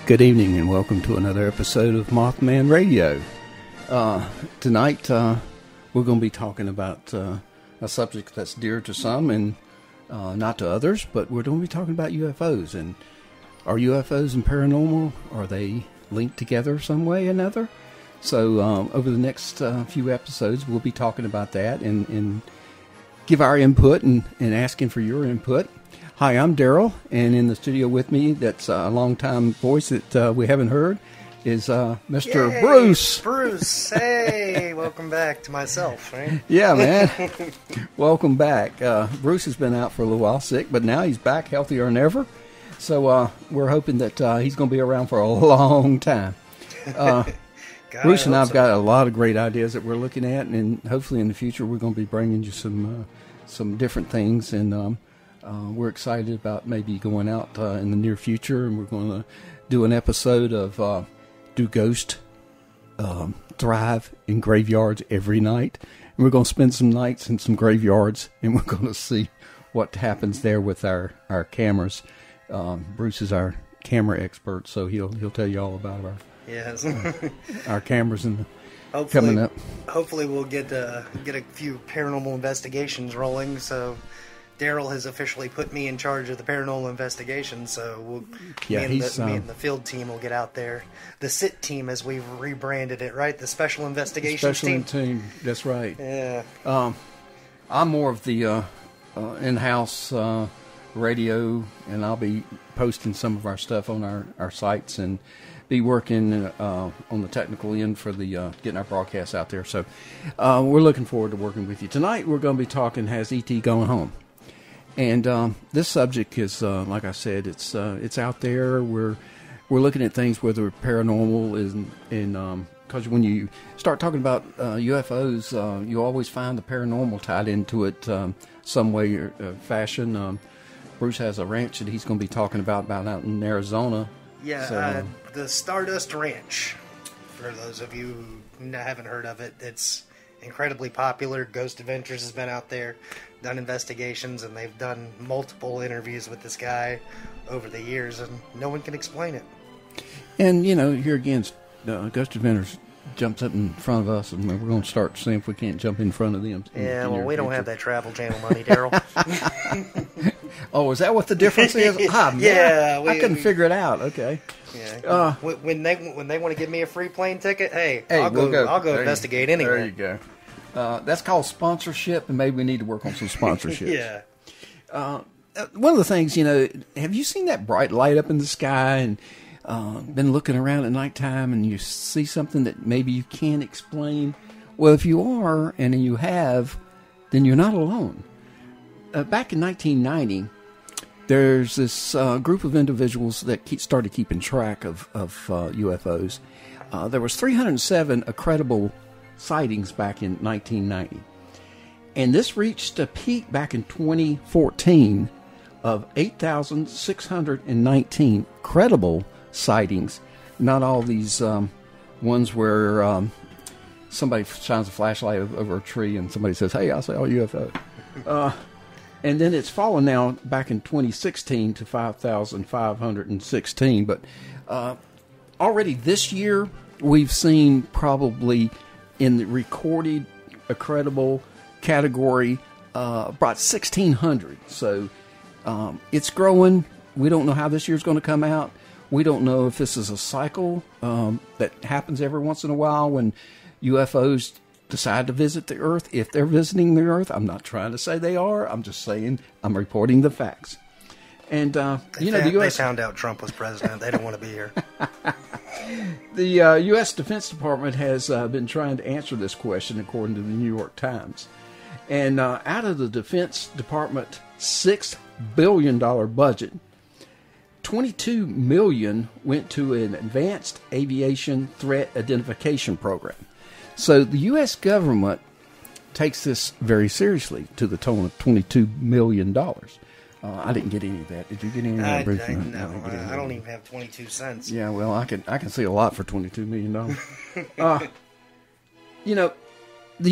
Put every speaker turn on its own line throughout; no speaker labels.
Good evening and welcome to another episode of Mothman Radio. Tonight we're going to be talking about a subject that's dear to some and not to others, but we're going to be talking about UFOs. And are UFOs and paranormal, are they linked together some way or another? So over the next few episodes we'll be talking about that and give our input and asking for your input. Hi, I'm Daryl, and in the studio with me, that's a long-time voice that we haven't heard, is Mr.
Yay,
Bruce.
Bruce, hey, welcome back to myself, right?
Yeah, man. Welcome back. Bruce has been out for a little while sick, but now he's back healthier than ever. So we're hoping that he's going to be around for a long time. Bruce and I have got a lot of great ideas that we're looking at, and hopefully in the future we're going to be bringing you some different things, and we're excited about maybe going out in the near future, and we're going to do an episode of do ghosts thrive in graveyards every night? And we're going to spend some nights in some graveyards, and we're going to see what happens there with our cameras. Bruce is our camera expert, so he'll tell you all about our cameras and coming up. Hopefully
we'll get a few paranormal investigations rolling, so Daryl has officially put me in charge of the paranormal investigation, so me and the field team will get out there. The SIT team, as we've rebranded it, right? The Special Investigations
team. That's right.
Yeah.
I'm more of the in-house radio, and I'll be posting some of our stuff on our sites and be working on the technical end for the getting our broadcasts out there. So we're looking forward to working with you. Tonight we're going to be talking, has E.T. gone home? And this subject is, like I said, it's out there. We're looking at things whether paranormal is, and because when you start talking about UFOs, you always find the paranormal tied into it some way or fashion. Bruce has a ranch that he's going to be talking about out in Arizona.
Yeah, so, the Stardust Ranch. For those of you who haven't heard of it, it's incredibly popular. Ghost Adventures has been out there, done investigations, and they've done multiple interviews with this guy over the years, and no one can explain it. And,
here again, Ghost Adventures jumps up in front of us, and we're going to start seeing if we can't jump in front of them.
Yeah, well, we don't have that Travel Channel money, Daryl.
Oh, is that what the difference is?
Yeah.
I couldn't figure it out. Okay.
Yeah. When they want to give me a free plane ticket, I'll go investigate anywhere.
There you go. That's called sponsorship, and maybe we need to work on some sponsorships.
Yeah.
One of the things, have you seen that bright light up in the sky and been looking around at nighttime and you see something that maybe you can't explain? Well, if you are, and you have, then you're not alone. Back in 1990, there's this group of individuals that started keeping track of UFOs. There was 307 credible sightings back in 1990. And this reached a peak back in 2014 of 8,619 credible sightings. Not all these ones where somebody shines a flashlight over a tree and somebody says, "Hey, I saw a UFO." And then it's fallen now back in 2016 to 5,516. But already this year, we've seen probably in the recorded credible category about 1,600. So it's growing. We don't know how this year's going to come out. We don't know if this is a cycle that happens every once in a while when UFOs decide to visit the Earth, if they're visiting the Earth. I'm not trying to say they are. I'm just saying I'm reporting the facts. And, the U.S.
They found out Trump was president. They don't want to be here.
The U.S. Defense Department has been trying to answer this question, according to the New York Times. And out of the Defense Department $6 billion budget, $22 million went to an advanced aviation threat identification program. So the U.S. government takes this very seriously to the tone of $22 million. I didn't get any of that. Did you get any of that, Bruce?
No, I don't even have 22 cents.
Yeah, well, I can see a lot for $22 million. The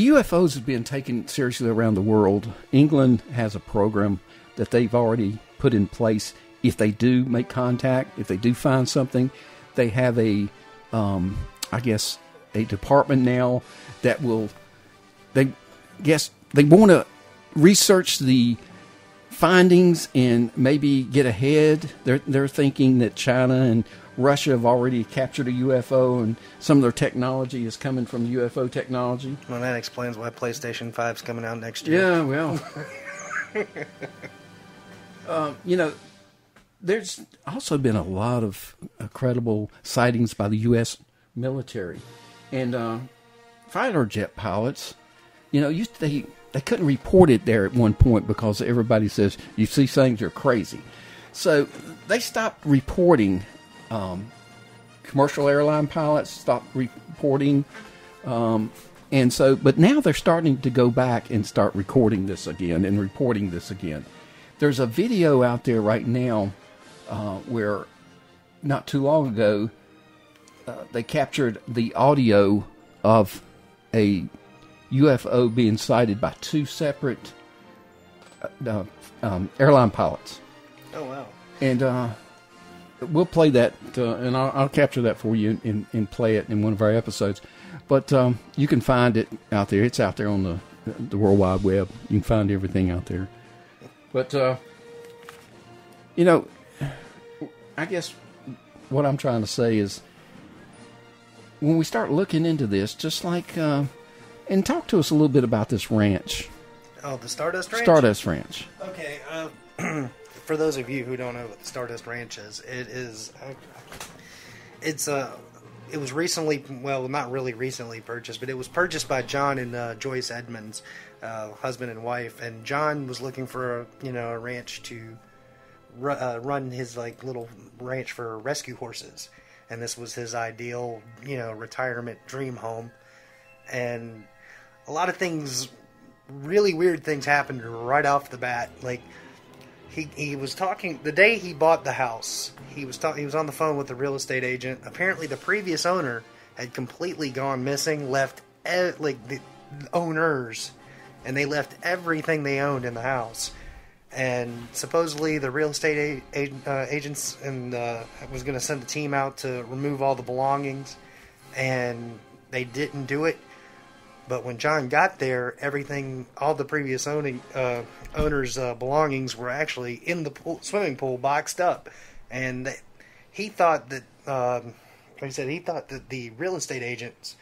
UFOs is being taken seriously around the world. England has a program that they've already put in place. If they do make contact, if they do find something, they have a, I guess, a department now that will, they want to research the findings and maybe get ahead. They're thinking that China and Russia have already captured a UFO, and some of their technology is coming from UFO technology.
Well, that explains why PlayStation 5's coming out next year.
Yeah, well, there's also been a lot of credible sightings by the U.S. military and fighter jet pilots. They couldn't report it there at one point because everybody says, you see things, you're crazy. So they stopped reporting. Commercial airline pilots stopped reporting. But now they're starting to go back and start recording this again and reporting this again. There's a video out there right now where not too long ago they captured the audio of a UFO being sighted by two separate airline pilots.
Oh, wow.
And we'll play that, and I'll capture that for you and play it in one of our episodes. But you can find it out there. It's out there on the World Wide Web. You can find everything out there. But, I guess what I'm trying to say is when we start looking into this, just like, and talk to us a little bit about this ranch.
Oh, the Stardust Ranch?
Stardust Ranch.
Okay, for those of you who don't know what the Stardust Ranch is, it was recently, well, not really recently purchased, but it was purchased by John and Joyce Edmonds, husband and wife, and John was looking for a ranch to run his little ranch for rescue horses, and this was his ideal retirement dream home, and a lot of things, really weird things happened right off the bat. Like, he was talking the day he bought the house. He was on the phone with the real estate agent. Apparently, the previous owner had completely gone missing, left the owners, and they left everything they owned in the house. And supposedly, the real estate agents was going to send a team out to remove all the belongings, and they didn't do it. But when John got there, all the previous owners' belongings were actually in the swimming pool, boxed up, and he thought that, he thought that the real estate agents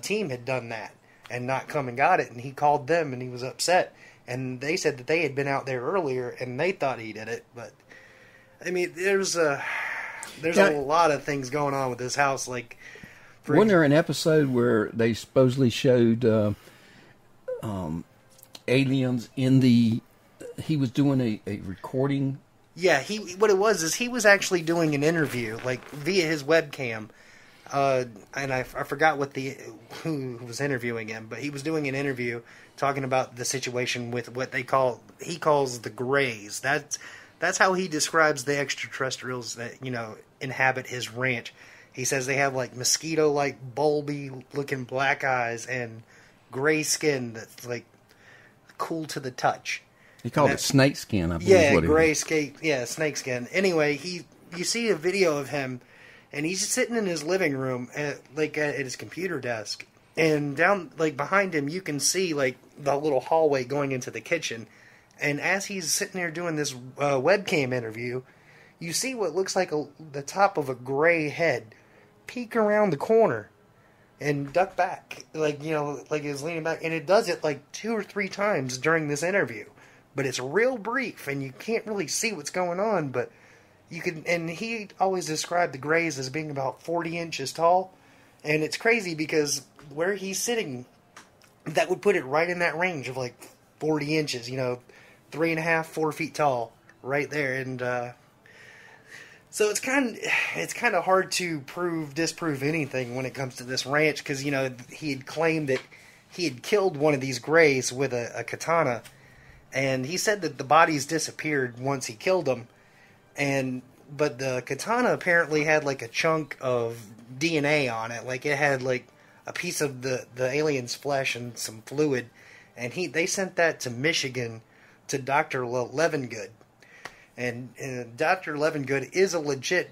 team had done that and not come and got it, and he called them and he was upset, and they said that they had been out there earlier and they thought he did it. But I mean, there's a lot of things going on with this house, like.
Wasn't there an episode where they supposedly showed aliens in he was doing a recording?
Yeah, what it was is he was actually doing an interview, like, via his webcam, and I forgot who was interviewing him, but he was doing an interview talking about the situation with what he calls the Greys. That's how he describes the extraterrestrials that, inhabit his ranch. He says they have, like, mosquito-like, bulby-looking black eyes and gray skin that's, like, cool to the touch.
He called it snake skin, I believe.
Yeah, gray skin. Yeah, snake skin. Anyway, you see a video of him, and he's sitting in his living room, at his computer desk. And down, behind him, you can see, the little hallway going into the kitchen. And as he's sitting there doing this webcam interview, you see what looks like the top of a gray head peek around the corner and duck back, like he's leaning back, and it does it 2 or 3 times during this interview, but it's real brief and you can't really see what's going on, but you can. And he always described the Greys as being about 40 inches tall, and it's crazy because where he's sitting, that would put it right in that range of 40 inches, 3.5, 4 feet tall, right there. And so it's kind of hard to disprove anything when it comes to this ranch, because he had claimed that he had killed one of these Greys with a katana, and he said that the bodies disappeared once he killed them, but the katana apparently had a chunk of DNA on it, it had a piece of the alien's flesh and some fluid, and they sent that to Michigan to Dr. Levengood. And Dr. Levengood is a legit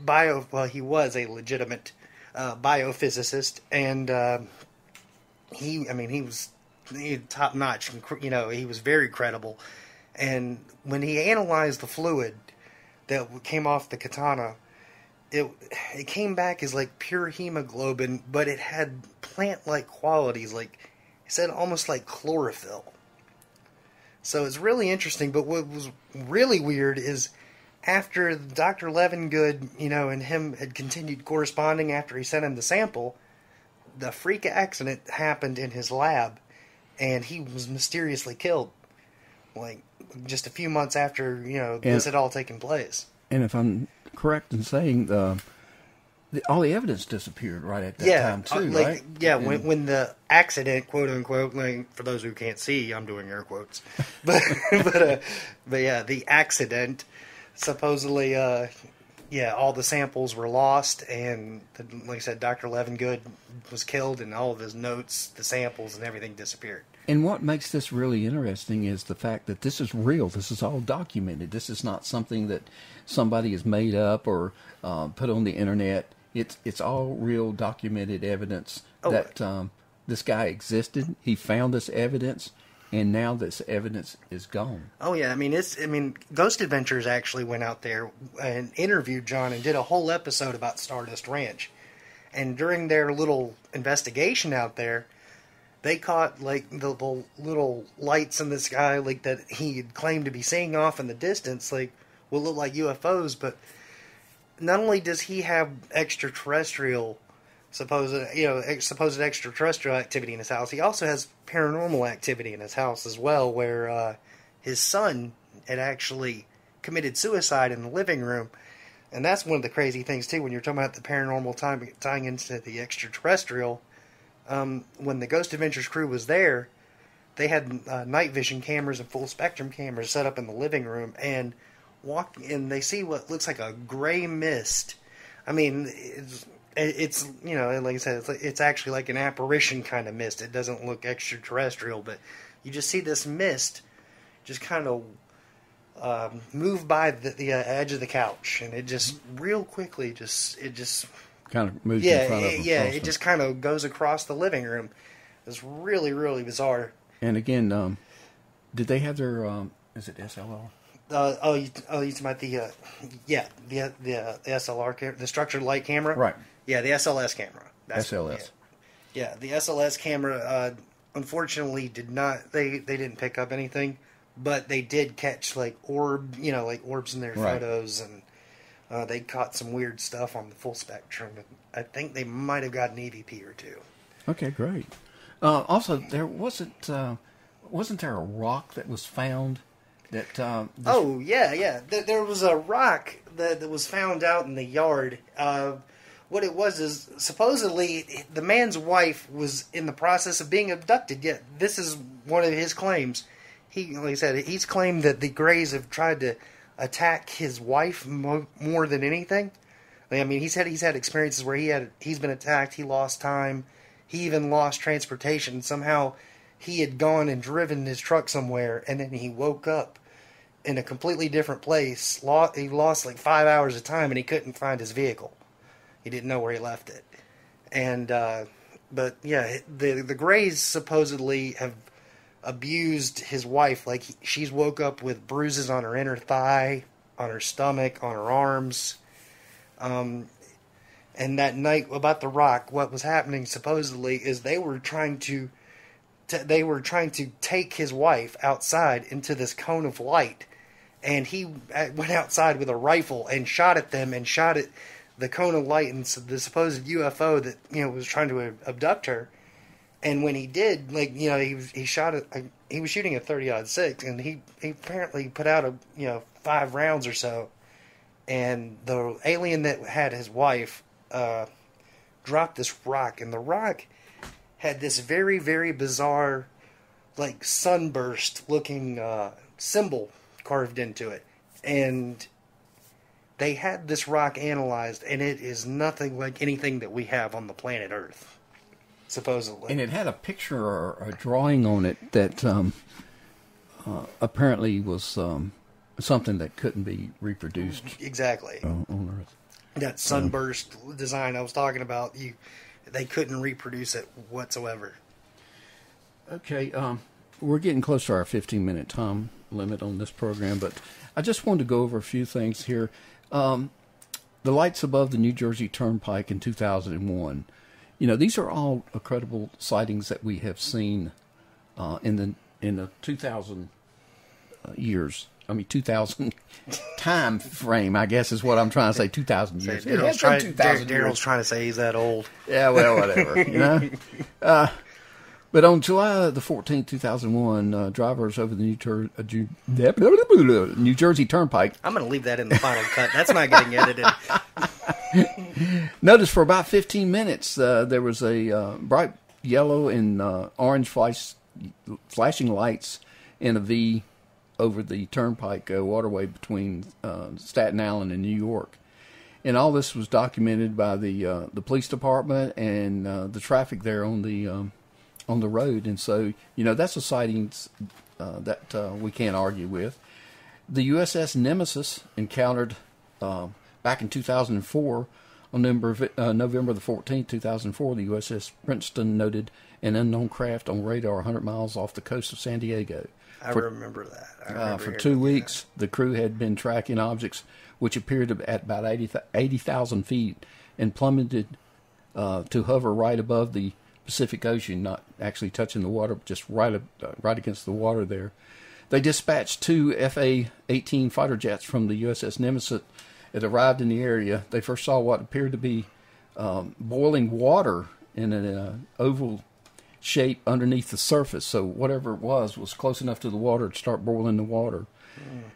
he was a legitimate biophysicist, and he was top notch. He was very credible. And when he analyzed the fluid that came off the katana, it came back as like pure hemoglobin, but it had plant-like qualities, like it said almost like chlorophyll. So it's really interesting. But what was really weird is after Dr. Levengood, and him had continued corresponding after he sent him the sample, the freak accident happened in his lab, and he was mysteriously killed, like just a few months after this had all taken place.
And if I'm correct in saying, all the evidence disappeared right at that time too, right?
Yeah, when the accident, quote unquote, like for those who can't see, I'm doing air quotes, but yeah, the accident supposedly, all the samples were lost, and like I said, Dr. Levengood was killed, and all of his notes, the samples, and everything disappeared.
And what makes this really interesting is the fact that this is real. This is all documented. This is not something that somebody has made up or put on the internet. It's all real documented evidence that this guy existed. He found this evidence, and now this evidence is gone.
Oh yeah, Ghost Adventures actually went out there and interviewed John and did a whole episode about Stardust Ranch. And during their little investigation out there, they caught like the little lights in the sky, like that he had claimed to be seeing off in the distance, like will look like UFOs. But not only does he have supposed extraterrestrial activity in his house, he also has paranormal activity in his house as well, where his son had actually committed suicide in the living room. And that's one of the crazy things too, when you're talking about the paranormal tying into the extraterrestrial. When the Ghost Adventures crew was there, they had night vision cameras and full spectrum cameras set up in the living room, and they see what looks like a gray mist. It's like I said, it's actually like an apparition kind of mist. It doesn't look extraterrestrial, but you just see this mist just kind of move by the edge of the couch, and it just real quickly it just
kind of moves in front of them.
Yeah, it just kind of goes across the living room. It's really, really bizarre.
And again, did they have their is it SLR?
You talking about the SLR camera, the structured light camera?
Right.
Yeah, the SLS camera.
SLS.
Yeah, the SLS camera unfortunately they didn't pick up anything, but they did catch like orbs in their photos, and they caught some weird stuff on the full spectrum. I think they might have got an EVP or two.
Okay, great. Also, there wasn't there a rock that was found that?
There was a rock that was found out in the yard. What it was is supposedly the man's wife was in the process of being abducted. Yet this is one of his claims. He's claimed that the Greys have tried to attack his wife more than anything. He's had experiences where he's been attacked. He lost time. He even lost transportation. Somehow he had gone and driven his truck somewhere, and then he woke up in a completely different place. He lost like 5 hours of time, and he couldn't find his vehicle. He didn't know where he left it. And but yeah, the Greys supposedly have abused his wife. Like she's woke up with bruises on her inner thigh, on her stomach, on her arms. And that night about the rock, what was happening supposedly is they were trying to take his wife outside into this cone of light, and he went outside with a rifle and shot at them and shot at the cone of light and the supposed UFO that was trying to abduct her. And when he did, he shot it. He was shooting a 30-06, and he apparently put out 5 rounds or so. And the alien that had his wife dropped this rock, and the rock had this very, very bizarre, like sunburst-looking symbol carved into it. And they had this rock analyzed, and it is nothing like anything that we have on the planet Earth, supposedly.
And it had a picture or a drawing on it that apparently was something that couldn't be reproduced.
Exactly.
On Earth.
That sunburst design I was talking about, they couldn't reproduce it whatsoever.
Okay, we're getting close to our 15-minute time limit on this program, but I just wanted to go over a few things here. The lights above the New Jersey Turnpike in 2001. These are all credible sightings that we have seen in the 2000 years. 2000 time frame, I guess, is what I'm trying to say. 2000 years.
Daryl's trying to say he's that old.
Yeah, well, whatever. But on July the 14th, 2001, drivers over the New Jersey Turnpike.
I'm going to leave that in the final cut. That's not getting edited.
Notice for about 15 minutes, there was a bright yellow and orange flashing lights in a V over the Turnpike waterway between Staten Island and New York. And all this was documented by the police department and the traffic there on the road. And so, that's a sighting that we can't argue with. The USS Nemesis encountered back in 2004 on November the 14th, 2004, the USS Princeton noted an unknown craft on radar 100 miles off the coast of San Diego.
I remember that.
For 2 weeks, the crew had been tracking objects which appeared at about 80,000 feet and plummeted to hover right above the Pacific Ocean, not actually touching the water, but just right against the water there. They dispatched 2 FA-18 fighter jets from the USS Nemesis. It arrived in the area. They first saw what appeared to be boiling water in an oval shape underneath the surface. So whatever it was close enough to the water to start boiling the water.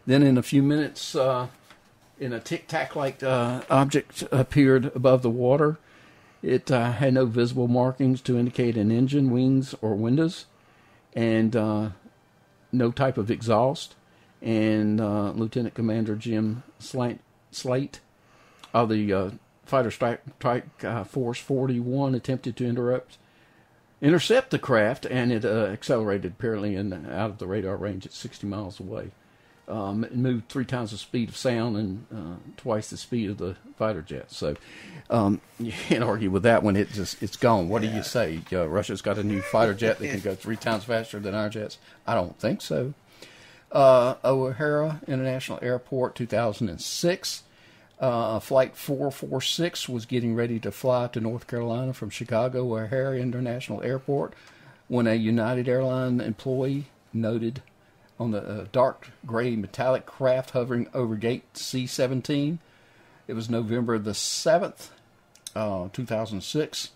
Then in a few minutes, in a tic-tac-like object appeared above the water. It had no visible markings to indicate an engine, wings, or windows, and no type of exhaust. And Lieutenant Commander Jim Slate of the Fighter Strike Force 41 attempted to intercept the craft, and it accelerated apparently out of the radar range at 60 miles away. It moved 3 times the speed of sound and twice the speed of the fighter jets. So you can't argue with that when it's gone. What do you say? Russia's got a new fighter jet that can go 3 times faster than our jets? I don't think so. O'Hara International Airport, 2006. Flight 446 was getting ready to fly to North Carolina from Chicago O'Hara International Airport when a United Airlines employee noted on the dark gray metallic craft hovering over gate C-17. It was November the 7th, 2006.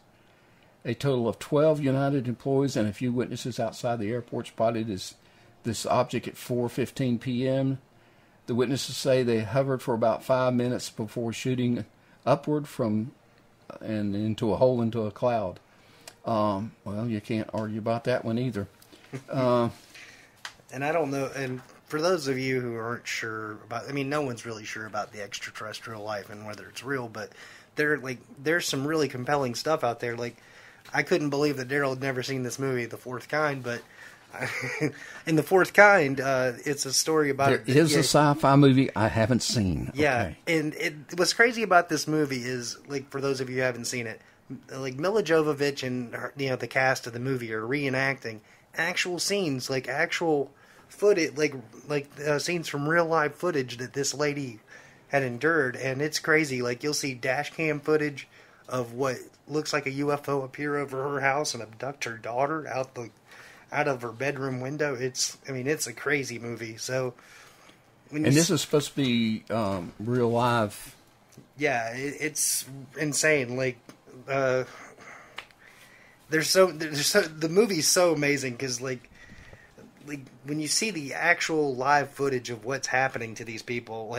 A total of 12 United employees and a few witnesses outside the airport spotted this object at 4:15 p.m. The witnesses say they hovered for about 5 minutes before shooting upward and into a cloud. Well, you can't argue about that one either.
And I don't know, and for those of you who aren't sure about, no one's really sure about the extraterrestrial life and whether it's real, but there's some really compelling stuff out there. Like, I couldn't believe that Daryl had never seen this movie, The Fourth Kind, but in The Fourth Kind, it's a story about...
There is a sci-fi movie I haven't seen.
Yeah,
okay.
And what's crazy about this movie is, for those of you who haven't seen it, Milla Jovovich and her, the cast of the movie are reenacting actual scenes, actual footage, scenes from real live footage that this lady had endured, and it's crazy. You'll see dash cam footage of what looks like a UFO appear over her house and abduct her daughter out of her bedroom window. It's a crazy movie. So,
this is supposed to be real live.
Yeah, it's insane. The movie's so amazing because when you see the actual live footage of what's happening to these people,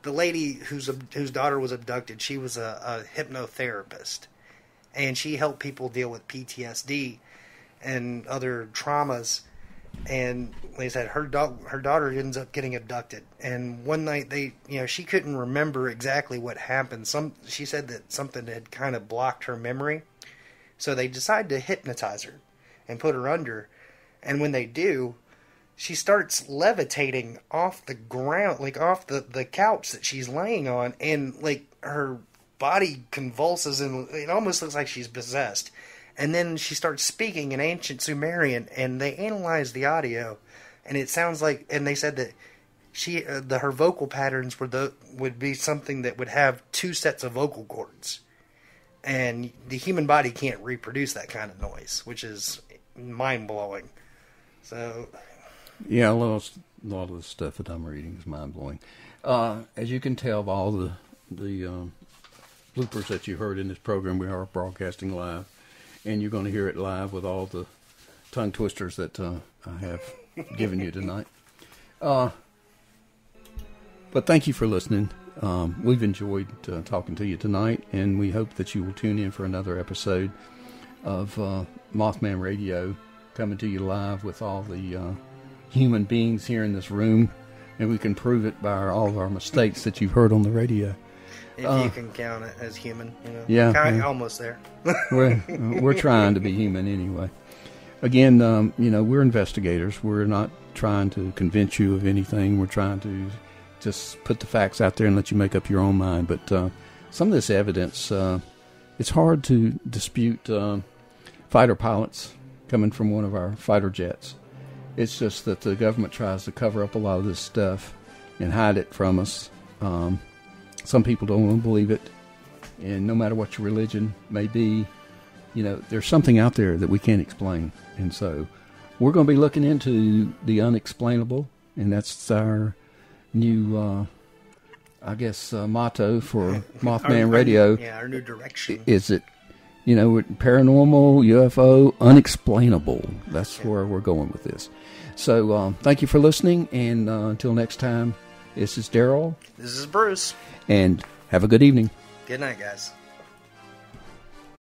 the lady whose daughter was abducted, she was a hypnotherapist, and she helped people deal with PTSD and other traumas. And like I said, her daughter ends up getting abducted, and one night she couldn't remember exactly what happened. She said that something had kind of blocked her memory, so they decide to hypnotize her and put her under. And when they do, she starts levitating off the ground, like off the couch that she's laying on, and like her body convulses and it almost looks like she's possessed. And then she starts speaking in ancient Sumerian, and they analyzed the audio, and it sounds like, and they said that her vocal patterns would be something that would have 2 sets of vocal cords, and the human body can't reproduce that kind of noise, which is mind blowing. So,
yeah, a lot of the stuff that I'm reading is mind blowing. As you can tell, all the bloopers that you heard in this program, we are broadcasting live, and you're going to hear it live with all the tongue twisters that I have given you tonight. But thank you for listening. We've enjoyed talking to you tonight, and we hope that you will tune in for another episode of Mothman Radio, coming to you live with all the human beings here in this room, and we can prove it by all of our mistakes that you've heard on the radio.
If you can count it as human,
Yeah.
Almost there.
we're trying to be human anyway. Again, we're investigators. We're not trying to convince you of anything. We're trying to just put the facts out there and let you make up your own mind. But some of this evidence, it's hard to dispute fighter pilots coming from one of our fighter jets. It's just that the government tries to cover up a lot of this stuff and hide it from us. Some people don't want to believe it, and no matter what your religion may be, there's something out there that we can't explain. And so we're going to be looking into the unexplainable, and that's our new, motto for Mothman Radio.
Our new direction.
Is it, paranormal, UFO, unexplainable. That's where we're going with this. So thank you for listening, and until next time, this is Daryl.
This is Bruce.
And have a good evening.
Good night, guys.